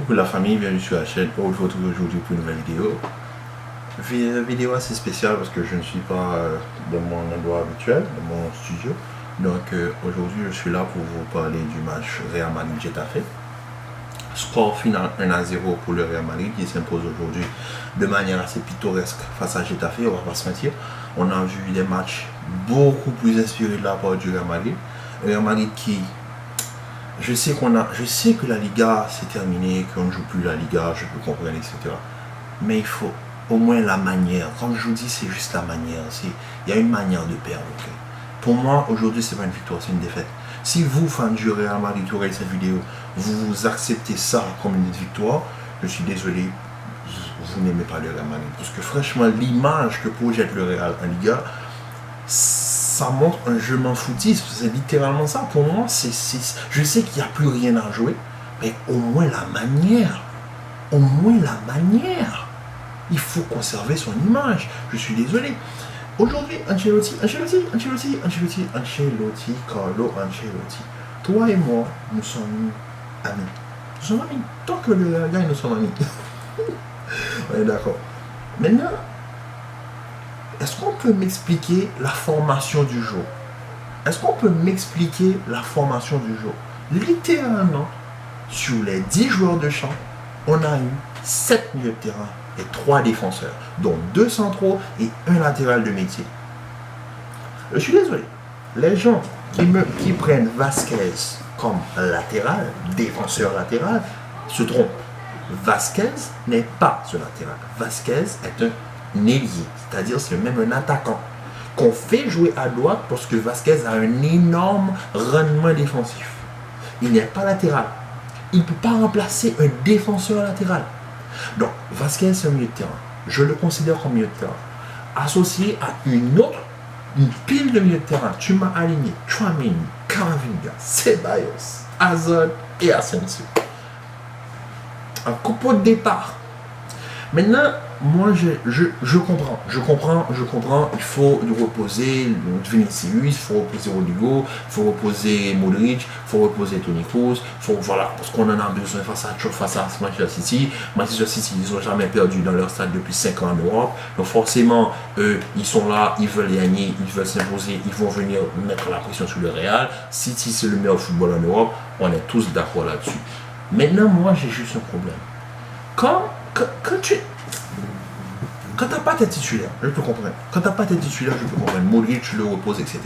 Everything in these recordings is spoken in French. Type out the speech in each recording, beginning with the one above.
Coucou la famille, bienvenue sur la chaîne. On se retrouve aujourd'hui pour une nouvelle vidéo. Vidéo assez spéciale parce que je ne suis pas dans mon endroit habituel, dans mon studio. Donc aujourd'hui je suis là pour vous parler du match Real Madrid-Getafe. Score final 1-0 pour le Real Madrid qui s'impose aujourd'hui de manière assez pittoresque face à Getafe, on va pas se mentir. On a vu des matchs beaucoup plus inspirés de la part du Real Madrid. Real Madrid qui... Je sais que la Liga c'est terminé, qu'on ne joue plus la Liga, je peux comprendre, etc. Mais il faut au moins la manière. Comme je vous dis, c'est juste la manière. Il y a une manière de perdre. Okay? Pour moi, aujourd'hui, c'est pas une victoire, c'est une défaite. Si vous, fans du Real Madrid, vous regardez cette vidéo, vous acceptez ça comme une victoire, je suis désolé, vous n'aimez pas le Real Madrid. Parce que franchement, l'image que projette le Real en Liga, ça montre un jeu m'en foutisme, c'est littéralement ça. Pour moi, je sais qu'il n'y a plus rien à jouer, mais au moins la manière, il faut conserver son image. Je suis désolé. Aujourd'hui, Ancelotti, Carlo Ancelotti, toi et moi, nous sommes amis. Nous sommes amis. Tant que le gars, nous sommes amis. On est d'accord. Maintenant, est-ce qu'on peut m'expliquer la formation du jour? Littéralement, sur les 10 joueurs de champ, on a eu 7 milieux de terrain et 3 défenseurs, dont 2 centraux et 1 latéral de métier. Je suis désolé. Les gens qui prennent Vasquez comme latéral, défenseur latéral, se trompent. Vasquez n'est pas ce latéral. Vasquez est un ailier, c'est-à-dire c'est même un attaquant qu'on fait jouer à droite parce que Vasquez a un énorme rendement défensif. Il n'est pas latéral. Il ne peut pas remplacer un défenseur latéral. Donc Vasquez c'est un milieu de terrain. Je le considère comme milieu de terrain. Associé à une pile de milieu de terrain. Tu m'as aligné Tchouaméni, Camavinga, Ceballos, Hazard et Asensio. Un coupeau de départ. Maintenant, moi, je comprends, il faut reposer Vinicius, il faut reposer Rodrigo, il faut reposer Modric, il faut reposer Toni Kroos, voilà, parce qu'on en a besoin face à Manchester City. Manchester City, ils n'ont jamais perdu dans leur stade depuis 5 ans en Europe, donc forcément, eux, ils sont là, ils veulent gagner, ils veulent s'imposer, ils vont venir mettre la pression sur le Real. City, c'est le meilleur football en Europe, on est tous d'accord là-dessus. Maintenant, moi, j'ai juste un problème. Quand t'as pas tes titulaires, je peux comprendre. Quand t'as pas tes titulaires, je peux comprendre. Modric, tu le reposes, etc.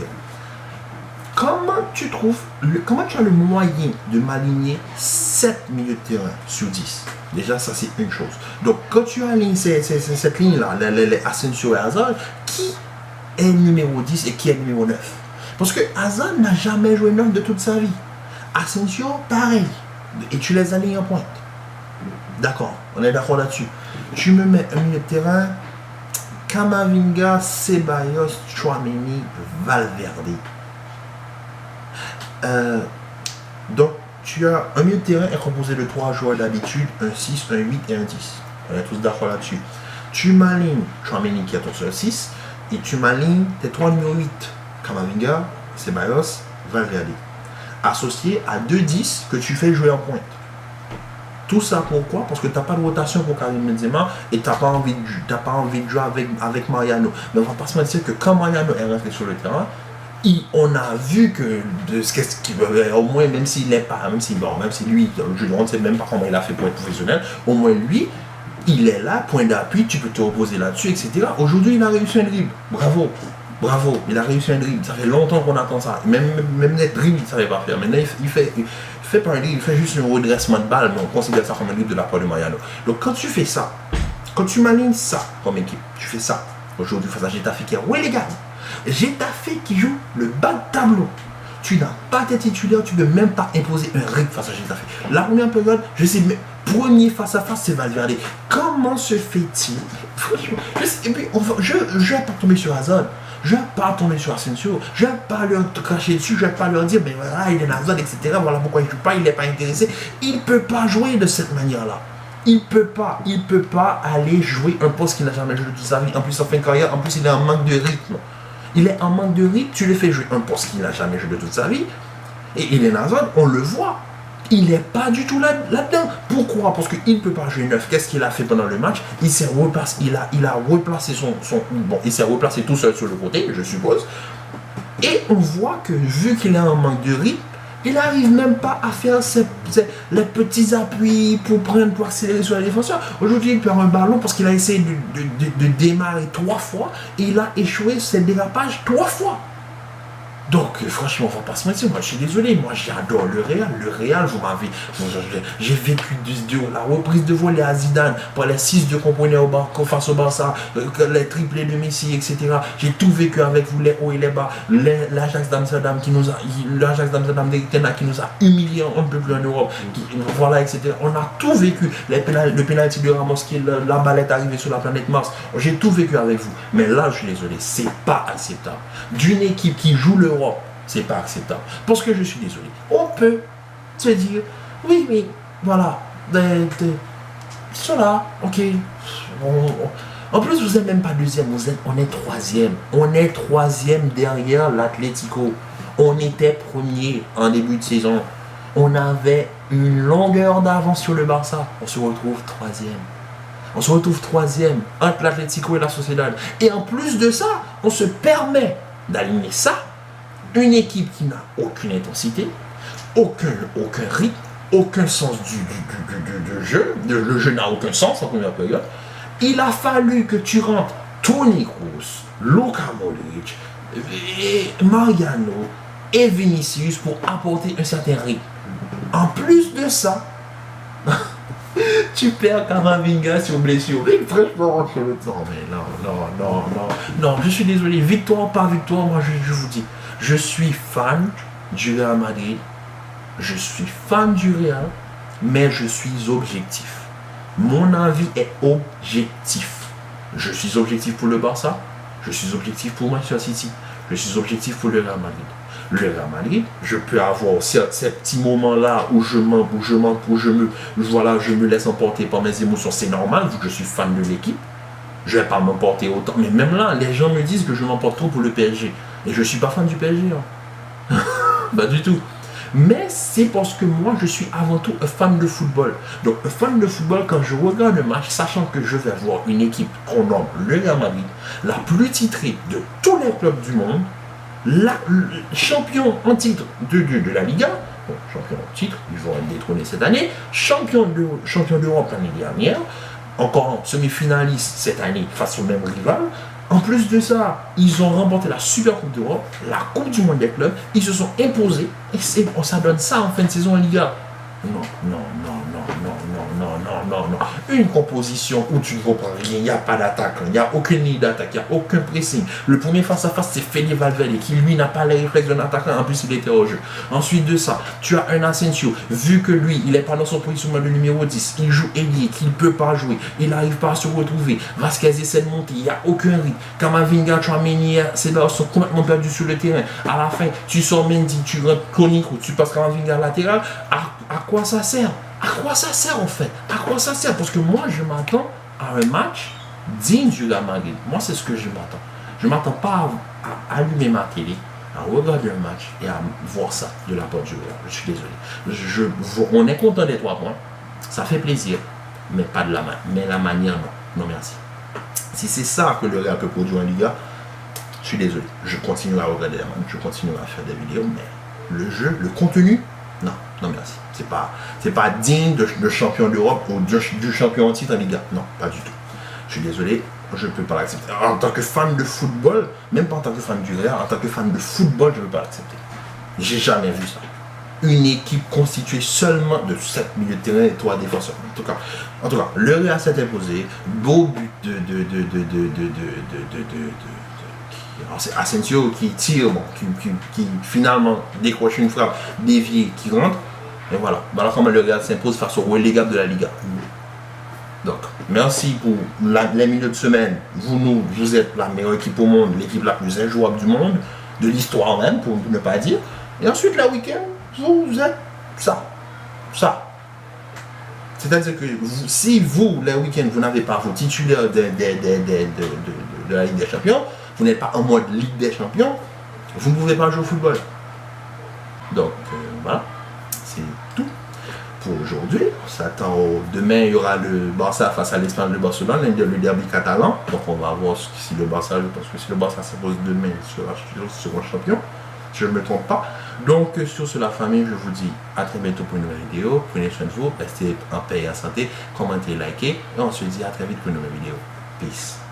Comment tu as le moyen de m'aligner 7 milieux de terrain sur 10? Déjà, ça c'est une chose. Donc, quand tu alignes cette ligne-là, les Asensio et Hazard, qui est numéro 10 et qui est numéro 9? Parce que Hazard n'a jamais joué 9 de toute sa vie. Asensio, pareil. Et tu les alignes en pointe. D'accord, on est d'accord là-dessus. Tu me mets un milieu de terrain, Camavinga, Ceballos, Tchouaméni, Valverde. Donc, tu as un milieu de terrain est composé de 3 joueurs d'habitude, un 6, un 8 et un 10. On est tous d'accord là-dessus. Tu m'alignes Tchouaméni qui est ton seul 6, et tu m'alignes tes 3 numéros 8, Camavinga, Ceballos, Valverde. Associé à 2 10 que tu fais jouer en pointe. Tout ça pourquoi? Parce que tu n'as pas de rotation pour Karim Benzema et tu n'as pas envie de jouer avec Mariano. Mais on ne va pas se mentir que quand Mariano est rentré sur le terrain, on a vu que au moins, même si lui, on ne sait même pas comment il a fait pour être professionnel, au moins lui, il est là, point d'appui, tu peux te reposer là-dessus, etc. Aujourd'hui, il a réussi un dribble. Bravo, il a réussi un dribble. Ça fait longtemps qu'on attend ça. Même les dribbles, il ne savait pas faire. Maintenant, il fait pas un dribble, il fait juste un redressement de balle, mais on considère ça comme un dribble de la part de Mariano. Donc, quand tu fais ça, quand tu m'alignes ça comme équipe, tu fais ça. Aujourd'hui, face à Getafe qui est relégable. Getafe qui joue le bas de tableau. Tu n'as pas tes titulaires, tu ne peux même pas imposer un rythme face à Getafe. La première période, je sais, mais premier face à face, c'est Valverde. Comment se fait-il? Franchement, et puis, je ne vais pas tomber sur Hazard. Je ne vais pas tomber sur Asensio, je ne vais pas leur cracher dessus, je ne vais pas leur dire, mais voilà, il est Hazard, etc. Voilà pourquoi il ne joue pas, il n'est pas intéressé. Il ne peut pas jouer de cette manière-là. Il ne peut pas aller jouer un poste qu'il n'a jamais joué de toute sa vie. En plus, en fin de carrière, en plus, il est en manque de rythme. Tu le fais jouer un poste qu'il n'a jamais joué de toute sa vie. Et il est Hazard, on le voit. Il n'est pas du tout là-dedans. Pourquoi? Parce qu'il ne peut pas jouer neuf. Qu'est-ce qu'il a fait pendant le match? Il s'est replacé, il a replacé bon, il s'est replacé tout seul sur le côté, je suppose. Et on voit que vu qu'il a un manque de rythme, il n'arrive même pas à faire les petits appuis pour accélérer sur les défenseurs. Aujourd'hui, il perd un ballon parce qu'il a essayé de démarrer 3 fois et il a échoué ses dérapages 3 fois. Donc, franchement, on va pas se mentir. Moi, je suis désolé. Moi, j'adore le Real. Le Real, j'ai vécu la reprise de volée à Zidane pour les 6-2 qu'on prenait face au Barça, les triplés de Messi, etc. J'ai tout vécu avec vous, les hauts et les bas. L'Ajax d'Amsterdam qui nous a humiliés un peu plus en Europe. Voilà, etc. On a tout vécu. Le penalty de Ramos, la balle est arrivée sur la planète Mars. J'ai tout vécu avec vous. Mais là, je suis désolé. C'est pas acceptable. D'une équipe qui joue l'Europe, c'est pas acceptable. Parce que je suis désolé. On peut se dire, oui, voilà, cela, ok. En plus, vous n'êtes même pas deuxième, on est troisième. On est troisième derrière l'Atlético. On était premier en début de saison. On avait une longueur d'avance sur le Barça. On se retrouve troisième. On se retrouve troisième entre l'Atlético et la Sociedad. Et en plus de ça, on se permet d'aligner ça, une équipe qui n'a aucune intensité, aucun rythme, aucun sens du jeu. Le jeu n'a aucun sens en première période. Il a fallu que tu rentres Toni Kroos, Luka Modric, Mariano et Vinicius pour apporter un certain rythme. En plus de ça, tu perds Camavinga sur blessure. Mais franchement, non, je suis désolé. Victoire ou pas victoire, moi je vous dis, je suis fan du Real Madrid. Je suis fan du Real, mais je suis objectif. Mon avis est objectif. Je suis objectif pour le Barça. Je suis objectif pour Manchester City. Je suis objectif pour le Real Madrid. Le Real Madrid, je peux avoir ces petits moments-là où je me laisse emporter par mes émotions. C'est normal, vu que je suis fan de l'équipe. Je ne vais pas m'emporter autant. Mais même là, les gens me disent que je m'emporte trop pour le PSG. Et je ne suis pas fan du PSG. Hein. Pas du tout. Mais c'est parce que moi, je suis avant tout un fan de football. Donc, un fan de football, quand je regarde le match, sachant que je vais voir une équipe qu'on nomme le Real Madrid, la plus titrée de tous les clubs du monde, champion en titre de la Liga, bon, champion en titre, ils vont être détrônés cette année, champion d'Europe l'année dernière, encore semi-finaliste cette année face au même rival. En plus de ça, ils ont remporté la Super Coupe d'Europe, la Coupe du Monde des clubs, ils se sont imposés, et ça donne ça en fin de saison en Liga. Non. Une composition où tu ne comprends rien, il n'y a pas d'attaque, il n'y a aucune ligne d'attaque, il n'y a aucun pressing. Le premier face-à-face, c'est Fede Valverde, qui lui n'a pas les réflexes d'un attaquant, en plus il était au jeu. Ensuite de ça, tu as un Asensio, vu que lui, il n'est pas dans son positionnement de numéro 10, il joue ailier, qu'il ne peut pas jouer, il n'arrive pas à se retrouver. Vasquez essaie de monter, il n'y a aucun rythme. Camavinga, Tchouaméni, Cédar sont complètement perdus sur le terrain. À la fin, tu sors Mendy, tu rentres Koníko, tu passes Camavinga latéral. À quoi ça sert? À quoi ça sert en fait? À quoi ça sert? Parce que moi, je m'attends à un match digne du Real Madrid. Moi, c'est ce que je m'attends. Je ne m'attends pas à allumer ma télé, à regarder un match et à voir ça de la part du Real. Je suis désolé. On est content des 3 points. Ça fait plaisir. Mais pas de la manière, non. Non, merci. Si c'est ça que le Real peut produire en Liga, je suis désolé. Je continue à regarder la match. Je continue à faire des vidéos. Mais le jeu, le contenu, non merci. C'est pas digne de champion d'Europe ou du champion en titre en Liga. Non, pas du tout. Je suis désolé, je ne peux pas l'accepter. En tant que fan de football, même pas en tant que fan du Real, en tant que fan de football, je ne peux pas l'accepter. J'ai jamais vu ça. Une équipe constituée seulement de 7 milieux de terrain et 3 défenseurs. En tout cas, le Real s'est imposé. Beau but c'est Asensio qui tire, qui finalement décroche une frappe déviée qui rentre. Et voilà comment le Real s'impose face au relégable de la Liga. Donc, merci pour les milieux de semaine. Vous êtes la meilleure équipe au monde, l'équipe la plus injouable du monde, de l'histoire même, pour ne pas dire. Et ensuite, le week-end, vous êtes ça. C'est-à-dire que si vous, les week-ends, vous n'avez pas vos titulaires de la Ligue des Champions, vous n'êtes pas en mode Ligue des Champions, vous ne pouvez pas jouer au football. Donc, voilà, c'est tout pour aujourd'hui. On s'attend Demain, il y aura le Barça face à l'Espagne de Barcelone, le derby catalan. Donc on va voir si le Barça, parce que si le Barça s'impose demain, il sera champion, si je ne me trompe pas. Donc sur ce, la famille, je vous dis à très bientôt pour une nouvelle vidéo. Prenez soin de vous, restez en paix et en santé, commentez, likez, et on se dit à très vite pour une nouvelle vidéo. Peace.